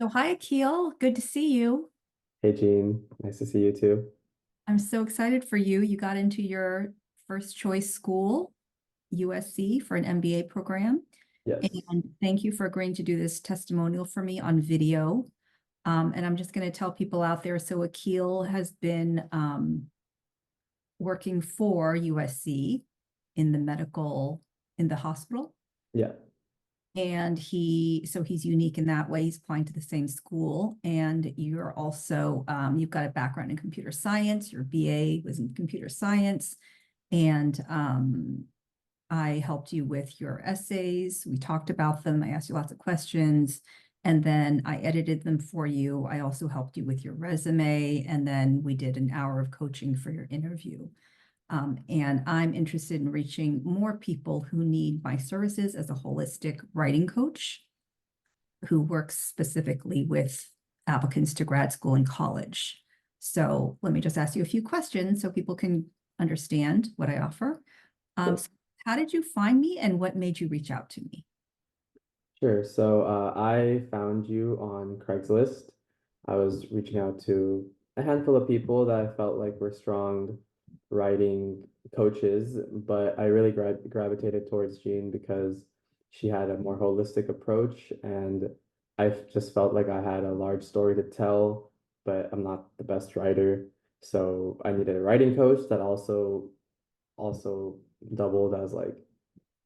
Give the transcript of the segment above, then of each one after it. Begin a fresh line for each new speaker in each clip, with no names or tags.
So hi, Akil. Good to see you.
Hey Jean, nice to see you too.
I'm so excited for you. You got into your first choice school, USC, for an MBA program.
Yes.
And thank you for agreeing to do this testimonial for me on video. And I'm just going to tell people out there. So Akil has been working for USC in the in the hospital.
Yeah.
And so he's unique in that way. He's applying to the same school. And you're also, you've got a background in computer science. Your BA was in computer science. And I helped you with your essays. We talked about them. I asked you lots of questions. And then I edited them for you. I also helped you with your resume. And then we did an hour of coaching for your interview. And I'm interested in reaching more people who need my services as a holistic writing coach who works specifically with applicants to grad school and college. So let me just ask you a few questions so people can understand what I offer.
Sure.
So how did you find me and what made you reach out to me?
Sure. So I found you on Craigslist. I was reaching out to a handful of people that I felt like were strong writing coaches, but I really gravitated towards Jean because she had a more holistic approach, and I just felt like I had a large story to tell, but I'm not the best writer. So I needed a writing coach that also doubled as like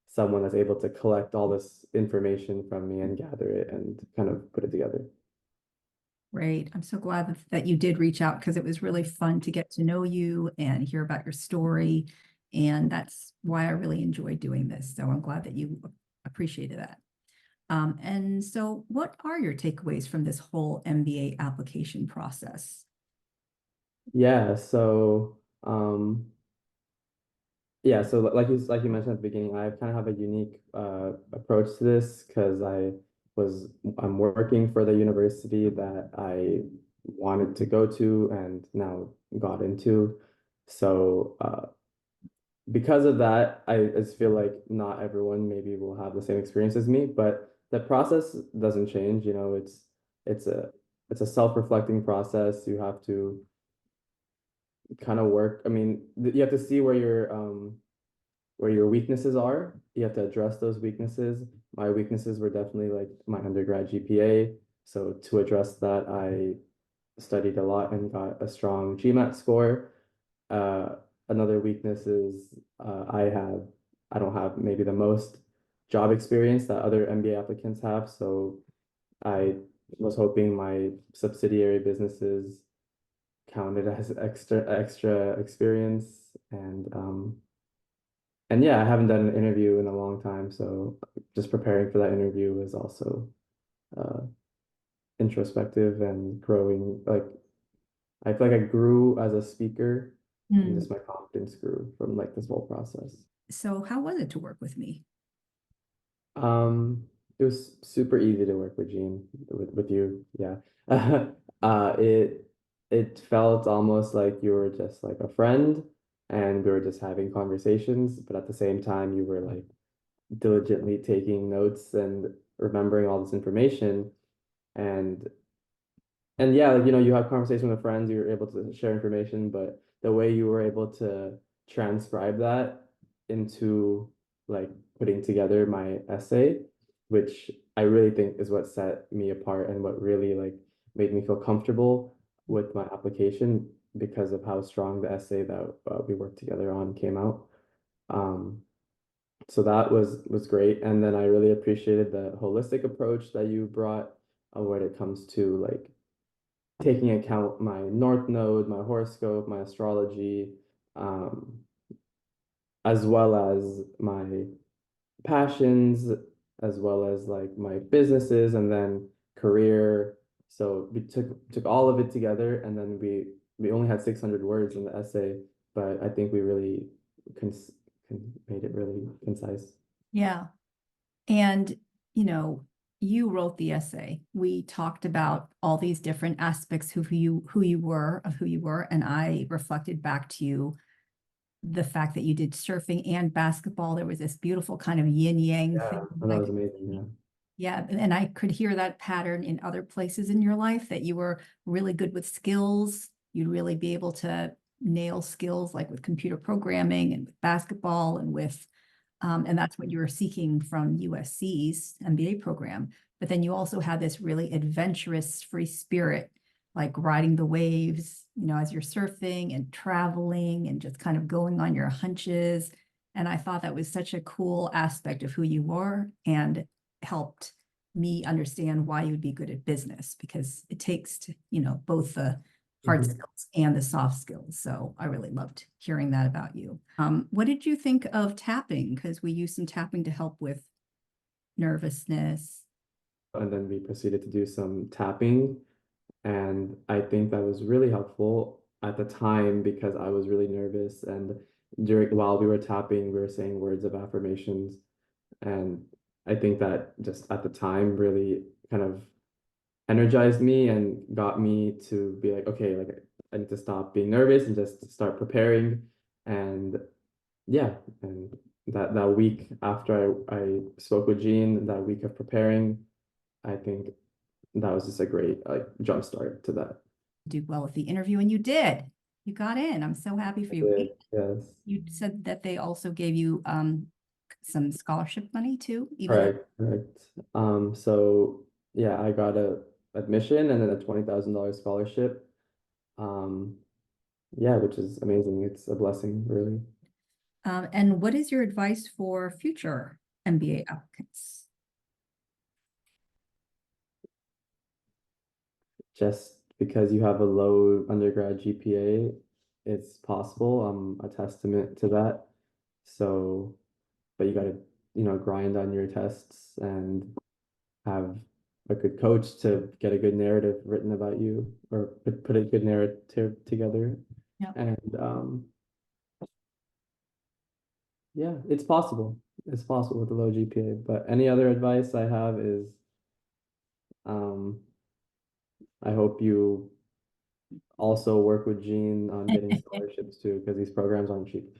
someone that's able to collect all this information from me and gather it and kind of put it together.
Great. I'm so glad that you did reach out because it was really fun to get to know you and hear about your story. And that's why I really enjoyed doing this. So I'm glad that you appreciated that. And so what are your takeaways from this whole MBA application process?
Yeah, so yeah, so like you mentioned at the beginning, I kind of have a unique approach to this because I'm working for the university that I wanted to go to and now got into. So because of that, I just feel like not everyone maybe will have the same experience as me, but the process doesn't change. It's a it's a self-reflecting process. You have to kind of work. I mean, you have to see where your weaknesses are. You have to address those weaknesses. My weaknesses were definitely like my undergrad GPA. So to address that, I studied a lot and got a strong GMAT score. Uh, Another weakness is I don't have maybe the most job experience that other MBA applicants have. So I was hoping my subsidiary businesses counted as extra experience and yeah, I haven't done an interview in a long time, so just preparing for that interview was also uh, introspective and growing. Like I feel like I grew as a speaker, and
Hmm.
just my confidence grew from like this whole process.
So how was it to work with me?
It was super easy to work with Jean, with you. Yeah. It felt almost like you were just like a friend, and we were just having conversations, but at the same time, you were like diligently taking notes and remembering all this information and yeah, like you have conversation with friends, you're able to share information, but the way you were able to transcribe that into like putting together my essay, which I really think is what set me apart and what really like made me feel comfortable with my application because of how strong the essay that we worked together on came out. Um, so that was great, and then I really appreciated the holistic approach that you brought when it comes to like taking account my north node, my horoscope, my astrology, um, as well as my passions, as well as like my businesses and then career. So we took all of it together, and then we only had 600 words in the essay, but I think we really cons made it really concise.
Yeah. And, you know, you wrote the essay. We talked about all these different aspects of who you were, and I reflected back to you the fact that you did surfing and basketball. There was this beautiful kind of yin yang
Yeah,
thing.
and that was amazing. Yeah.
Yeah, and I could hear that pattern in other places in your life, that you were really good with skills. You'd really be able to nail skills like with computer programming and with basketball and with, and that's what you were seeking from USC's MBA program. But then you also had this really adventurous, free spirit, like riding the waves, as you're surfing and traveling and just kind of going on your hunches. And I thought that was such a cool aspect of who you were, and helped me understand why you would be good at business, because it takes both the hard
Mhm.
skills and the soft skills. So I really loved hearing that about you. What did you think of tapping? Because we use some tapping to help with nervousness.
And then we proceeded to do some tapping. And I think that was really helpful at the time because I was really nervous. And while we were tapping, we were saying words of affirmations. And I think that just at the time really kind of energized me and got me to be like, okay, like I need to stop being nervous and just start preparing. And yeah, and that week after I spoke with Jean, that week of preparing, I think that was just a great like jump start to that.
Do well at the interview, and you did. You got in. I'm so happy for
I
you.
did, yes.
You said that they also gave you some scholarship money too, even though.
Correct, correct. So yeah, I got a admission and then a $20,000 scholarship. Um, yeah, which is amazing. It's a blessing, really.
And what is your advice for future MBA applicants?
Just because you have a low undergrad GPA, it's possible. I'm a testament to that. So, but you gotta, grind on your tests and have a good coach to get a good narrative written about you or put a good narrative together.
Yeah.
And yeah, it's possible. It's possible with a low GPA. But any other advice I have is um, I hope you also work with Gene on getting scholarships too, because these programs aren't cheap.